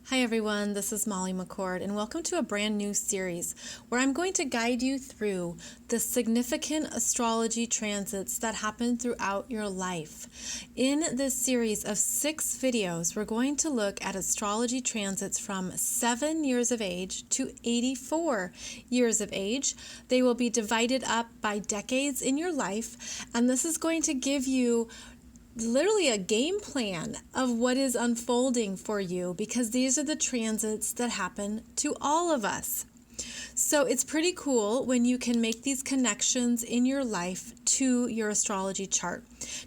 Hi everyone, this is Molly McCord and welcome to a brand new series where I'm going to guide you through the significant astrology transits that happen throughout your life. In this series of 6 videos, we're going to look at astrology transits from 7 years of age to 84 years of age. They will be divided up by decades in your life, and this is going to give you literally a game plan of what is unfolding for you, because these are the transits that happen to all of us. So it's pretty cool when you can make these connections in your life to your astrology chart.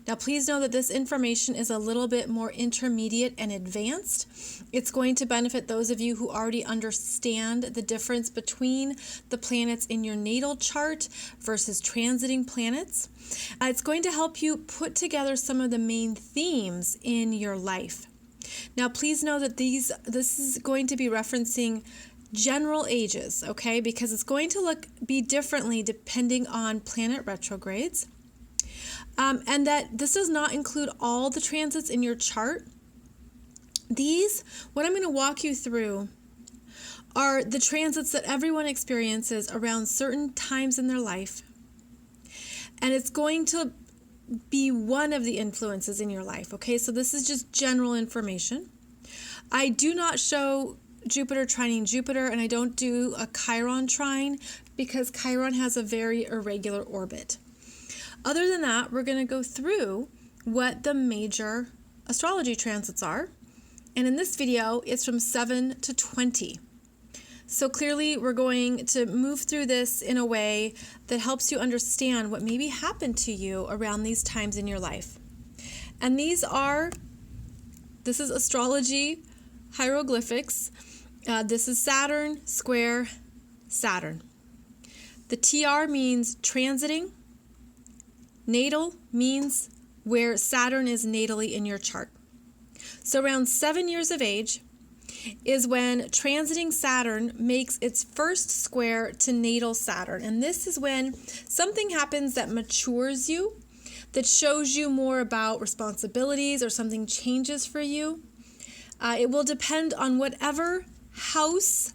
Now, please know that this information is a little bit more intermediate and advanced. It's going to benefit those of you who already understand the difference between the planets in your natal chart versus transiting planets. It's going to help you put together some of the main themes in your life. Now, please know that this is going to be referencing general ages, okay? Because it's going to be differently depending on planet retrogrades. And that this does not include all the transits in your chart. What I'm going to walk you through are the transits that everyone experiences around certain times in their life. And it's going to be one of the influences in your life, okay? So this is just general information. I do not show Jupiter trining Jupiter, and I don't do a Chiron trine because Chiron has a very irregular orbit. Other than that, we're going to go through what the major astrology transits are. And in this video, it's from 7 to 20. So clearly, we're going to move through this in a way that helps you understand what maybe happened to you around these times in your life. And this is astrology hieroglyphics. This is Saturn, square, Saturn. The TR means transiting. Natal means where Saturn is natally in your chart. So around 7 years of age is when transiting Saturn makes its first square to natal Saturn. And this is when something happens that matures you, that shows you more about responsibilities, or something changes for you. It will depend on whatever house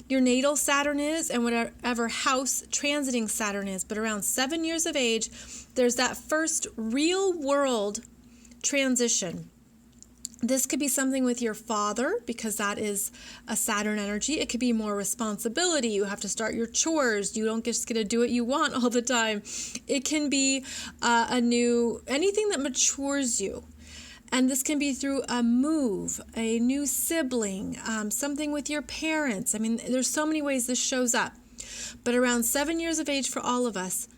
your natal Saturn is and whatever house transiting Saturn is. But around 7 years of age, there's that first real world transition. This could be something with your father, because that is a Saturn energy. It could be more responsibility. You have to start your chores. You don't just get to do what you want all the time. It can be anything that matures you. And this can be through a move, a new sibling, something with your parents. I mean, there's so many ways this shows up. But around 7 years of age for all of us,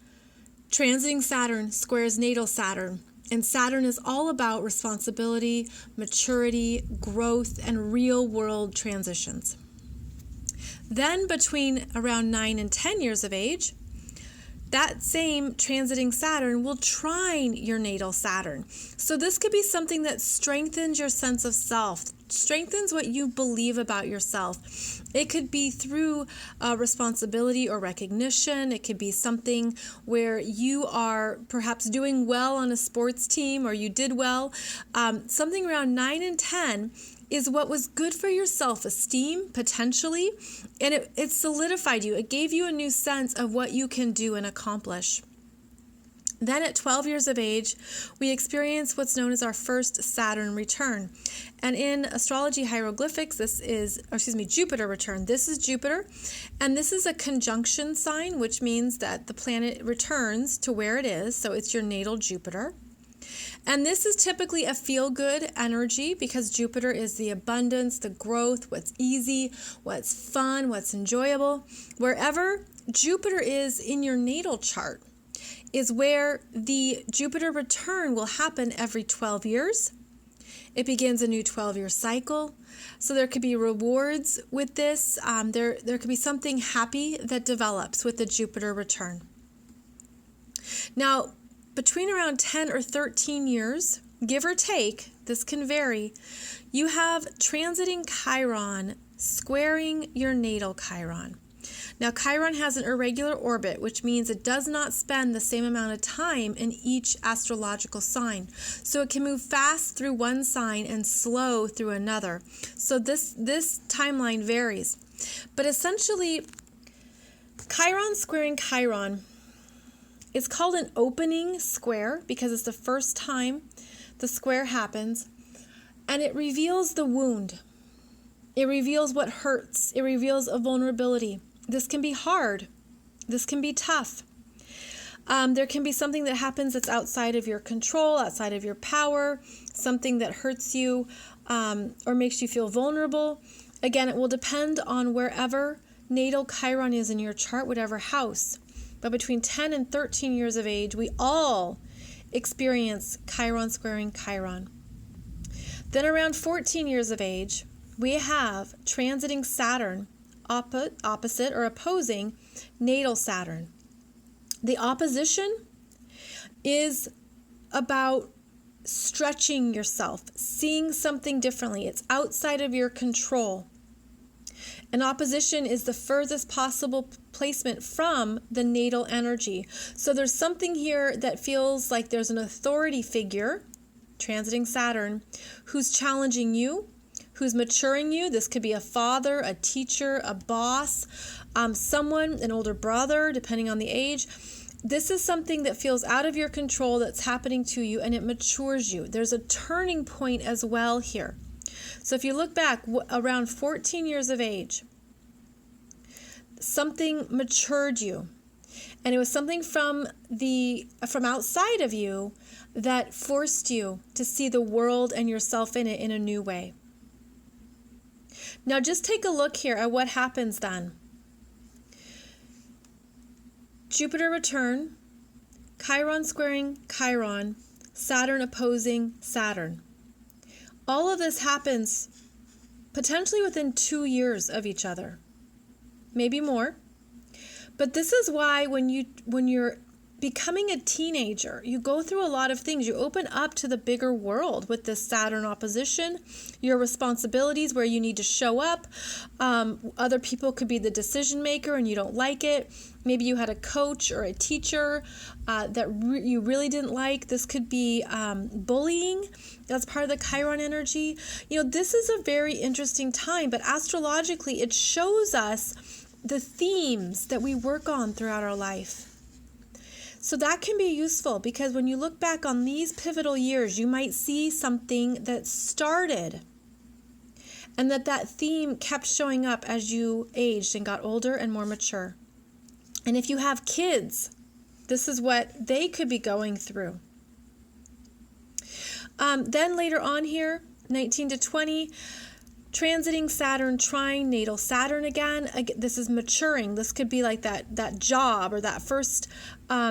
transiting Saturn squares natal Saturn. And Saturn is all about responsibility, maturity, growth, and real-world transitions. Then between around 9 and 10 years of age, that same transiting Saturn will trine your natal Saturn. So this could be something that strengthens your sense of self, strengthens what you believe about yourself. It could be through responsibility or recognition. It could be something where you are perhaps doing well on a sports team, or you did well. Something around 9 and 10 is what was good for your self-esteem, potentially, and it solidified you. It gave you a new sense of what you can do and accomplish. Then at 12 years of age, we experience what's known as our first Saturn return. And in astrology hieroglyphics, Jupiter return. This is Jupiter, and this is a conjunction sign, which means that the planet returns to where it is, so it's your natal Jupiter. And this is typically a feel-good energy, because Jupiter is the abundance, the growth, what's easy, what's fun, what's enjoyable. Wherever Jupiter is in your natal chart is where the Jupiter return will happen every 12 years. It begins a new 12-year cycle. So there could be rewards with this. There could be something happy that develops with the Jupiter return. Now, between around 10 or 13 years, give or take, this can vary, you have transiting Chiron squaring your natal Chiron. Now, Chiron has an irregular orbit, which means it does not spend the same amount of time in each astrological sign. So it can move fast through one sign and slow through another. So this timeline varies. But essentially, Chiron squaring Chiron is called an opening square because it's the first time the square happens, and it reveals the wound. It reveals what hurts. It reveals a vulnerability. This can be hard. This can be tough. There can be something that happens that's outside of your control, outside of your power, something that hurts you or makes you feel vulnerable. Again, it will depend on wherever natal Chiron is in your chart, whatever house. But between 10 and 13 years of age, we all experience Chiron squaring Chiron. Then around 14 years of age, we have transiting Saturn, opposite or opposing natal Saturn. The opposition is about stretching yourself, seeing something differently. It's outside of your control. An opposition is the furthest possible placement from the natal energy. So there's something here that feels like there's an authority figure, transiting Saturn, who's challenging you, who's maturing you. This could be a father, a teacher, a boss, someone, an older brother, depending on the age. This is something that feels out of your control that's happening to you, and it matures you. There's a turning point as well here. So if you look back around 14 years of age, something matured you. And it was something from outside of you that forced you to see the world and yourself in it in a new way. Now just take a look here at what happens then. Jupiter return, Chiron squaring Chiron, Saturn opposing Saturn. All of this happens potentially within 2 years of each other, maybe more. But this is why when you're becoming a teenager, you go through a lot of things. You open up to the bigger world with this Saturn opposition, your responsibilities where you need to show up. Other people could be the decision maker and you don't like it. Maybe you had a coach or a teacher that you really didn't like. This could be bullying. That's part of the Chiron energy. This is a very interesting time, but astrologically, it shows us the themes that we work on throughout our life. So that can be useful because when you look back on these pivotal years, you might see something that started and that theme kept showing up as you aged and got older and more mature. And if you have kids, this is what they could be going through. Then later on here, 19 to 20, transiting Saturn, trine natal Saturn again. This is maturing. This could be like that job or that first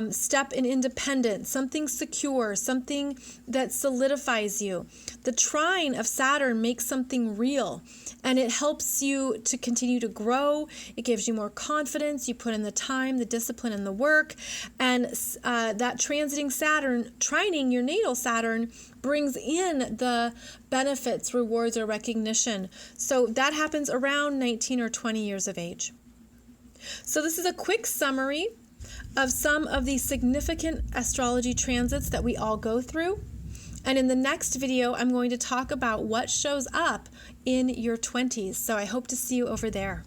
step in independence, something secure, something that solidifies you. The trine of Saturn makes something real, and it helps you to continue to grow. It gives you more confidence. You put in the time, the discipline, and the work. And that transiting Saturn, trining your natal Saturn, brings in the benefits, rewards, or recognition. So that happens around 19 or 20 years of age. So this is a quick summary of some of the significant astrology transits that we all go through. And in the next video, I'm going to talk about what shows up in your 20s. So I hope to see you over there.